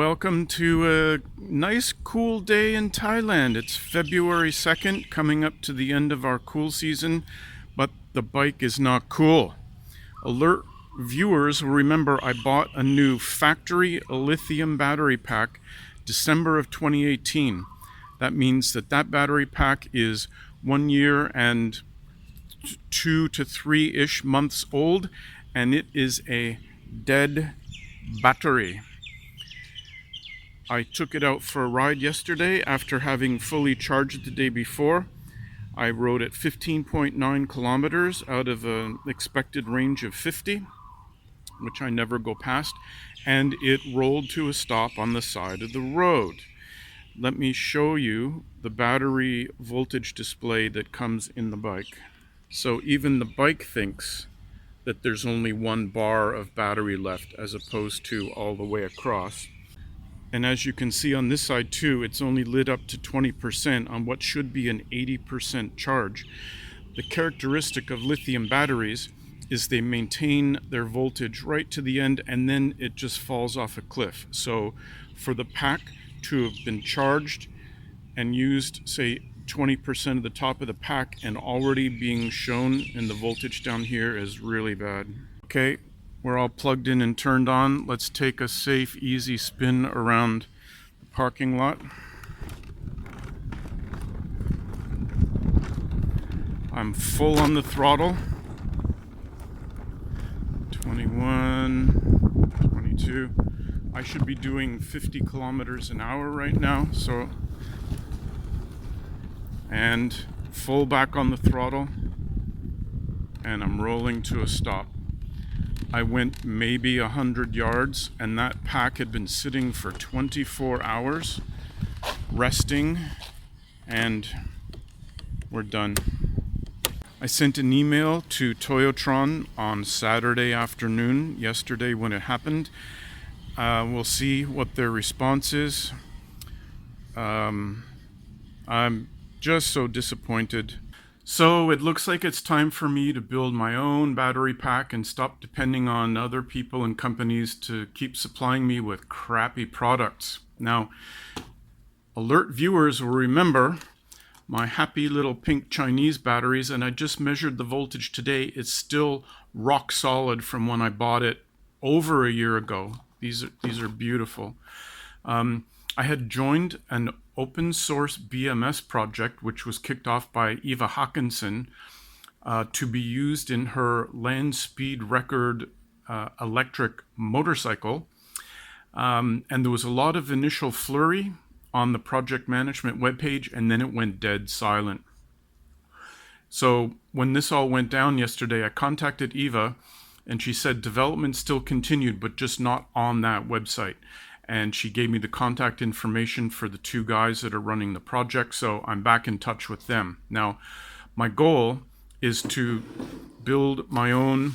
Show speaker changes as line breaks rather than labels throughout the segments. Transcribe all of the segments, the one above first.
Welcome to a nice cool day in Thailand. It's February 2nd, coming up to the end of our cool season, but the bike is not cool. Alert viewers will remember I bought a new factory lithium battery pack December of 2018. That means that battery pack is 1 year and 2 to 3-ish months old, and it is a dead battery. I took it out for a ride yesterday after having fully charged the day before. I rode at 15.9 kilometers out of an expected range of 50, which I never go past, and it rolled to a stop on the side of the road. Let me show you the battery voltage display that comes in the bike. So even the bike thinks that there's only 1 bar of battery left as opposed to all the way across. And as you can see on this side too, it's only lit up to 20% on what should be an 80% charge. The characteristic of lithium batteries is they maintain their voltage right to the end, and then it just falls off a cliff. So for the pack to have been charged and used, say, 20% of the top of the pack and already being shown in the voltage down here is really bad. Okay. We're all plugged in and turned on. Let's take a safe, easy spin around the parking lot. I'm full on the throttle. 21, 22. I should be doing 50 kilometers an hour right now, and full back on the throttle, and I'm rolling to a stop. I went maybe 100 yards, and that pack had been sitting for 24 hours, resting, and we're done. I sent an email to Toyotron on Saturday afternoon, yesterday when it happened. We'll see what their response is. I'm just so disappointed. So it looks like it's time for me to build my own battery pack and stop depending on other people and companies to keep supplying me with crappy products. Now, alert viewers will remember my happy little pink Chinese batteries, and I just measured the voltage today. It's still rock solid from when I bought it over a year ago. These are beautiful. I had joined an open source BMS project, which was kicked off by Eva Hawkinson to be used in her land speed record electric motorcycle. And there was a lot of initial flurry on the project management webpage, and then it went dead silent. So when this all went down yesterday, I contacted Eva, and she said development still continued, but just not on that website. And she gave me the contact information for the 2 guys that are running the project, so I'm back in touch with them. Now, my goal is to build my own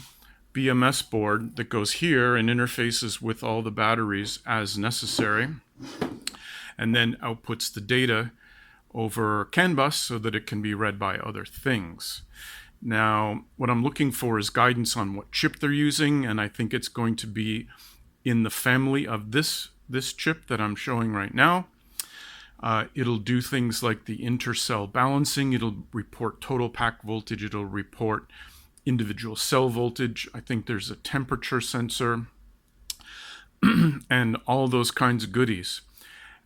BMS board that goes here and interfaces with all the batteries as necessary, and then outputs the data over CAN bus so that it can be read by other things. Now, what I'm looking for is guidance on what chip they're using, and I think it's going to be in the family of this chip that I'm showing right now. It'll do things like the intercell balancing. It'll report total pack voltage. It'll report individual cell voltage. I think there's a temperature sensor and all those kinds of goodies.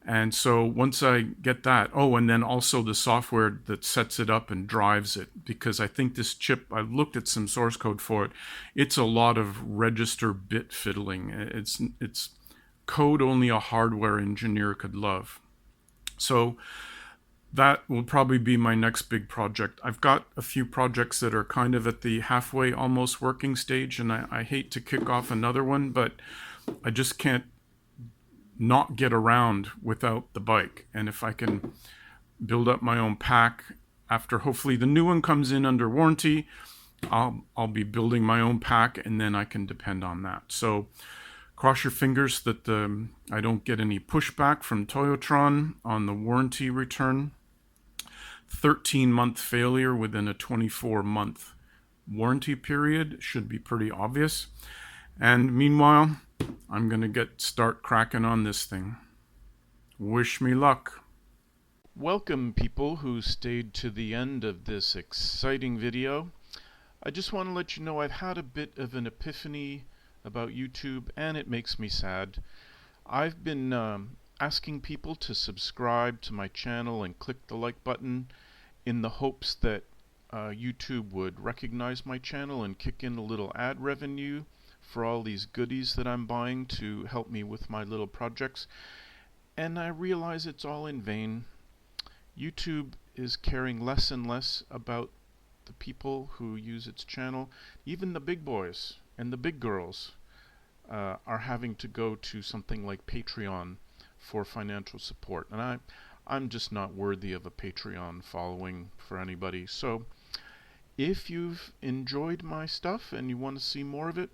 And so once I get that, and then also the software that sets it up and drives it, because I think this chip, I looked at some source code for it. It's a lot of register bit fiddling. It's code only a hardware engineer could love. So that will probably be my next big project. I've got a few projects that are kind of at the halfway almost working stage, and I hate to kick off another one, but I just can't not get around without the bike. And if I can build up my own pack after hopefully the new one comes in under warranty, I'll be building my own pack, and then I can depend on that. So cross your fingers that I don't get any pushback from Toyotron on the warranty return. 13-month failure within a 24-month warranty period should be pretty obvious. And meanwhile, I'm gonna start cracking on this thing. Wish me luck. Welcome, people who stayed to the end of this exciting video. I just want to let you know I've had a bit of an epiphany about YouTube, and it makes me sad. I've been asking people to subscribe to my channel and click the like button in the hopes that YouTube would recognize my channel and kick in a little ad revenue for all these goodies that I'm buying to help me with my little projects. And I realize it's all in vain. YouTube is caring less and less about the people who use its channel. Even the big boys and the big girls are having to go to something like Patreon for financial support. And I'm just not worthy of a Patreon following for anybody. So if you've enjoyed my stuff and you want to see more of it,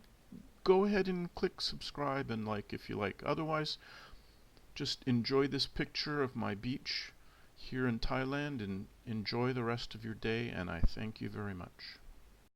go ahead and click subscribe and like if you like. Otherwise, just enjoy this picture of my beach here in Thailand and enjoy the rest of your day, and I thank you very much.